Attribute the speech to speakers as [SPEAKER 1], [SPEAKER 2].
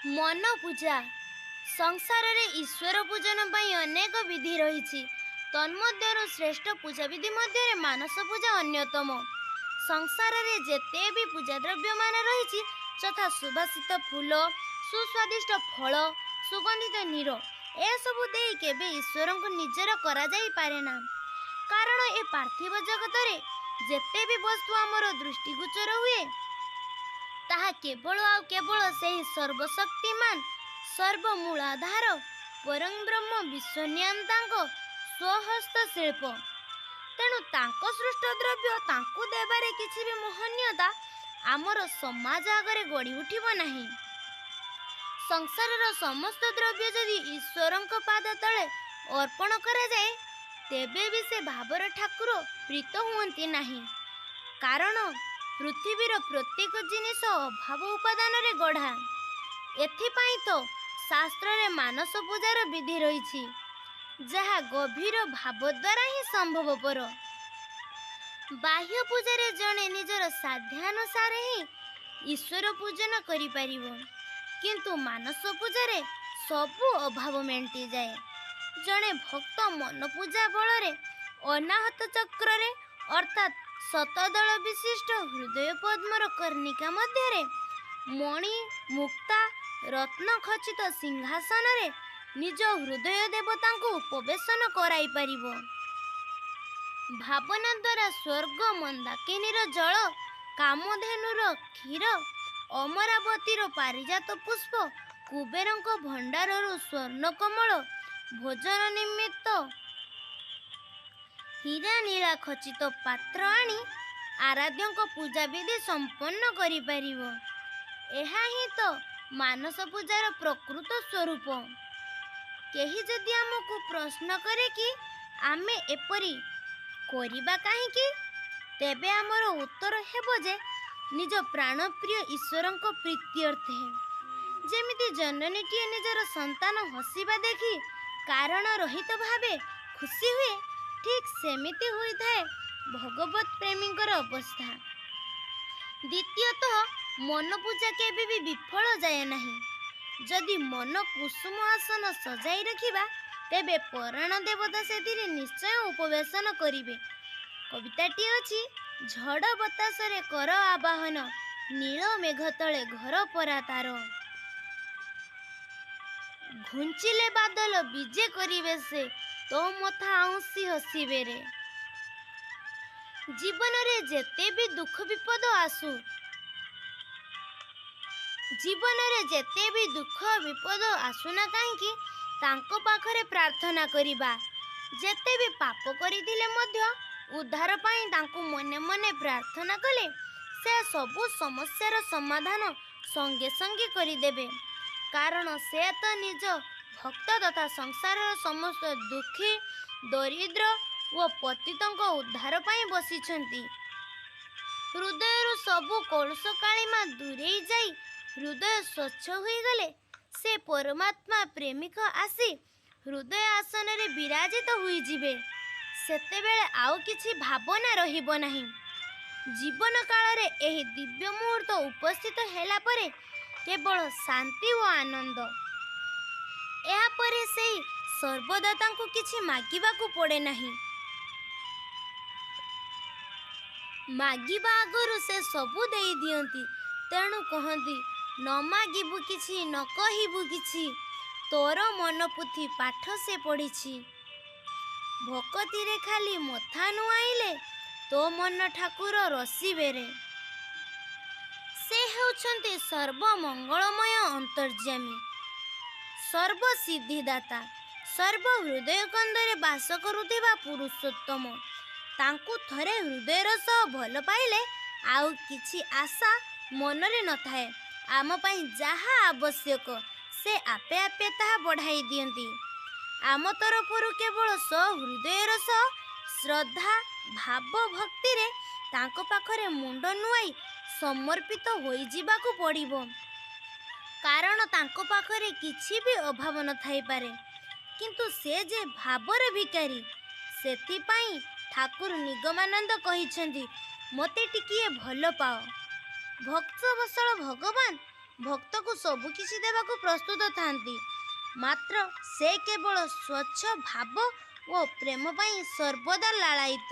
[SPEAKER 1] मन पूजा संसार रे ईश्वर पूजन ପାଇଁ ଅନେକ ବିଧି ରହିଛି। ତନ୍ମଧ୍ୟରୁ ଶ୍ରେଷ୍ଠ ପୂଜା ବିଧି ମଧ୍ୟରେ ମାନସ ପୂଜା ଅନ୍ୟତମ। ସଂସାରରେ ଯେତେ ବି ପୂଜା ଦ୍ରବ୍ୟମାନ ରହିଛି ଯଥା ସୁବାସିତ ଫୁଲ, ସୁସ୍ୱାଦିଷ୍ଟ ଫଳ, ସୁଗନ୍ଧିତ ନୀର, ଏସବୁ ଦେଇ କେବେ ଈଶ୍ୱରଙ୍କୁ ନିଜର କରାଯାଇପାରେ ନା। କାରଣ ଏ ପାର୍ଥିବ ଜଗତରେ ଯେତେ ବି ବସ୍ତୁ ଆମର ଦୃଷ୍ଟିଗୋଚର ହୁଏ ତାହା କେବଳ ଆଉ କେବଳ ସେହି ସର୍ବଶକ୍ତିମାନ ସର୍ବମୂଳାଧାର ପରଂ ବ୍ରହ୍ମ ବିଶ୍ୱନିୟନ୍ତାଙ୍କ ସ୍ୱହସ୍ତ ଶିଳ୍ପ। ତେଣୁ ତାଙ୍କ ସୃଷ୍ଟ ଦ୍ରବ୍ୟ ତାଙ୍କୁ ଦେବାରେ କିଛି ବି ମହନୀୟତା ଆମର ସମାଜ ଆଗରେ ଗଢ଼ି ଉଠିବ ନାହିଁ। ସଂସାରର ସମସ୍ତ ଦ୍ରବ୍ୟ ଯଦି ଈଶ୍ୱରଙ୍କ ପାଦ ତଳେ ଅର୍ପଣ କରାଯାଏ ତେବେ ବି ସେ ଭାବର ଠାକୁର ପ୍ରୀତ ହୁଅନ୍ତି ନାହିଁ। କାରଣ ପୃଥିବୀର ପ୍ରତ୍ୟେକ ଜିନିଷ ଅଭାବ ଉପାଦାନରେ ଗଢ଼ା। ଏଥିପାଇଁ ତ ଶାସ୍ତ୍ରରେ ମାନସ ପୂଜାର ବିଧି ରହିଛି, ଯାହା ଗଭୀର ଭାବ ଦ୍ୱାରା ହିଁ ସମ୍ଭବପର। ବାହ୍ୟ ପୂଜାରେ ଜଣେ ନିଜର ସାଧ୍ୟାନୁସାରେ ହିଁ ଈଶ୍ୱର ପୂଜନ କରିପାରିବ, କିନ୍ତୁ ମାନସ ପୂଜାରେ ସବୁ ଅଭାବ ମେଣ୍ଟିଯାଏ। ଜଣେ ଭକ୍ତ ମନ ପୂଜା ବଳରେ ଅନାହତ ଚକ୍ରରେ ଅର୍ଥାତ୍ ଶତଦଳ ବିଶିଷ୍ଟ ହୃଦୟ ପଦ୍ମର କର୍ଣ୍ଣିକା ମଧ୍ୟରେ ମଣି ମୁକ୍ତା ରତ୍ନ ଖଚିତ ସିଂହାସନରେ ନିଜ ହୃଦୟ ଦେବତାଙ୍କୁ ଉପବେଶନ କରାଇପାରିବ। ଭାବନା ଦ୍ୱାରା ସ୍ୱର୍ଗ ମନ୍ଦାକିନୀର ଜଳ, କାମଧେନୁର କ୍ଷୀର, ଅମରାବତୀର ପାରିଜାତ ପୁଷ୍ପ, କୁବେରଙ୍କ ଭଣ୍ଡାରରୁ ସ୍ୱର୍ଣ୍ଣକମଳ ଭୋଜନ ନିମିତ୍ତ ହୀରା ନୀଳା ଖଚିତ ପାତ୍ର ଆଣି ଆରାଧ୍ୟଙ୍କ ପୂଜାବିଧି ସମ୍ପନ୍ନ କରିପାରିବ। ଏହା ହିଁ ତ ମାନସ ପୂଜାର ପ୍ରକୃତ ସ୍ୱରୂପ। କେହି ଯଦି ଆମକୁ ପ୍ରଶ୍ନ କରେ କି ଆମେ ଏପରି କରିବା କାହିଁକି, ତେବେ ଆମର ଉତ୍ତର ହେବ ଯେ ନିଜ ପ୍ରାଣପ୍ରିୟ ଈଶ୍ୱରଙ୍କ ପ୍ରୀତ୍ୟର୍ଥେ। ଯେମିତି ଜନନୀଟିଏ ନିଜର ସନ୍ତାନ ହସିବା ଦେଖି କାରଣ ରହିତ ଭାବେ ଖୁସି ହୁଏ, ଠିକ୍ ସେମିତି ହୋଇଥାଏ ଭଗବତ୍ ପ୍ରେମୀଙ୍କର ଅବସ୍ଥା। ଦ୍ୱିତୀୟତଃ ମନ ପୂଜା କେବେ ବି ବିଫଳ ଯାଏ ନାହିଁ। ଯଦି ମନ କୁସୁମ ଆସନ ସଜାଇ ରଖିବା ତେବେ ପରାଣ ଦେବତା ସେଥିରେ ନିଶ୍ଚୟ ଉପବେଶନ କରିବେ। କବିତାଟି ଅଛି, ଝଡ଼ ବତାସରେ କର ଆବାହନ, ନୀଳ ମେଘ ତଳେ ଘର ପରା ତାର। ଘୁଞ୍ଚିଲେ ବାଦଲ ବିଜେ କରିବେ ସେ, ତୋ ମଥା ଆଉଁସି ହସିବେ ରେ। ଜୀବନରେ ଯେତେ ବି ଦୁଃଖ ବିପଦ ଆସୁ ନା କାହିଁକି ତାଙ୍କ ପାଖରେ ପ୍ରାର୍ଥନା କରିବା। ଯେତେ ବି ପାପ କରିଥିଲେ ମଧ୍ୟ ଉଦ୍ଧାର ପାଇଁ ତାଙ୍କୁ ମନେ ମନେ ପ୍ରାର୍ଥନା କଲେ ସେ ସବୁ ସମସ୍ୟାର ସମାଧାନ ସଙ୍ଗେ ସଙ୍ଗେ କରିଦେବେ। କାରଣ ସେ ତ ନିଜ ଭକ୍ତ ତଥା ସଂସାରର ସମସ୍ତ ଦୁଃଖୀ ଦରିଦ୍ର ଓ ପତିତଙ୍କ ଉଦ୍ଧାର ପାଇଁ ବସିଛନ୍ତି। ହୃଦୟରୁ ସବୁ କଳୁଷ କାଳିମା ଦୂରେଇ ଯାଇ ହୃଦୟ ସ୍ୱଚ୍ଛ ହୋଇଗଲେ ସେ ପରମାତ୍ମା ପ୍ରେମିକ ଆସି ହୃଦୟ ଆସନରେ ବିରାଜିତ ହୋଇଯିବେ। ସେତେବେଳେ ଆଉ କିଛି ଭାବନା ରହିବ ନାହିଁ। ଜୀବନ କାଳରେ ଏହି ଦିବ୍ୟ ମୁହୂର୍ତ୍ତ ଉପସ୍ଥିତ ହେଲା ପରେ କେବଳ ଶାନ୍ତି ଓ ଆନନ୍ଦ। ଏହାପରେ ସେହି ସର୍ବଦାତାଙ୍କୁ କିଛି ମାଗିବାକୁ ପଡ଼େ ନାହିଁ। ମାଗିବା ଆଗରୁ ସେ ସବୁ ଦେଇ ଦିଅନ୍ତି। ତେଣୁ କହନ୍ତି, ନ ମାଗିବୁ କିଛି ନ କହିବୁ କିଛି, ତୋର ମନ ପୋଥି ପାଠ ସେ ପଢ଼ିଛି। ଭକତିରେ ଖାଲି ମଥା ନୁଆଁଇଲେ ତୋ ମନ ଠାକୁର ରସିବେ ରେ। ସେ ହେଉଛନ୍ତି ସର୍ବମଙ୍ଗଳମୟ ଅନ୍ତର୍ଯ୍ୟାମୀ, ସର୍ବସିଦ୍ଧିଦାତା, ସର୍ବ ହୃଦୟ କନ୍ଦରେ ବାସ କରୁଥିବା ପୁରୁଷୋତ୍ତମ। ତାଙ୍କୁ ଥରେ ହୃଦୟର ସହ ଭଲ ପାଇଲେ ଆଉ କିଛି ଆଶା ମନରେ ନଥାଏ। ଆମ ପାଇଁ ଯାହା ଆବଶ୍ୟକ ସେ ଆପେ ଆପେ ତାହା ବଢ଼ାଇ ଦିଅନ୍ତି। ଆମ ତରଫରୁ କେବଳ ସହୃଦୟର ସହ ଶ୍ରଦ୍ଧା ଭାବ ଭକ୍ତିରେ ତାଙ୍କ ପାଖରେ ମୁଣ୍ଡ ନୁଆଁଇ ସମର୍ପିତ ହୋଇଯିବାକୁ ପଡ଼ିବ। କାରଣ ତାଙ୍କ ପାଖରେ କିଛି ବି ଅଭାବ ନଥାଇପାରେ, କିନ୍ତୁ ସେ ଯେ ଭାବର ଭିକାରୀ। ସେଥିପାଇଁ ଠାକୁର ନିଗମାନନ୍ଦ କହିଛନ୍ତି, ମୋତେ ଟିକିଏ ଭଲ ପାଅ। ଭକ୍ତବତ୍ସଳ ଭଗବାନ ଭକ୍ତକୁ ସବୁ କିଛି ଦେବାକୁ ପ୍ରସ୍ତୁତ ଥାନ୍ତି, ମାତ୍ର ସେ କେବଳ ସ୍ୱଚ୍ଛ ଭାବ ଓ ପ୍ରେମ ପାଇଁ ସର୍ବଦା ଲାଳାୟିତ।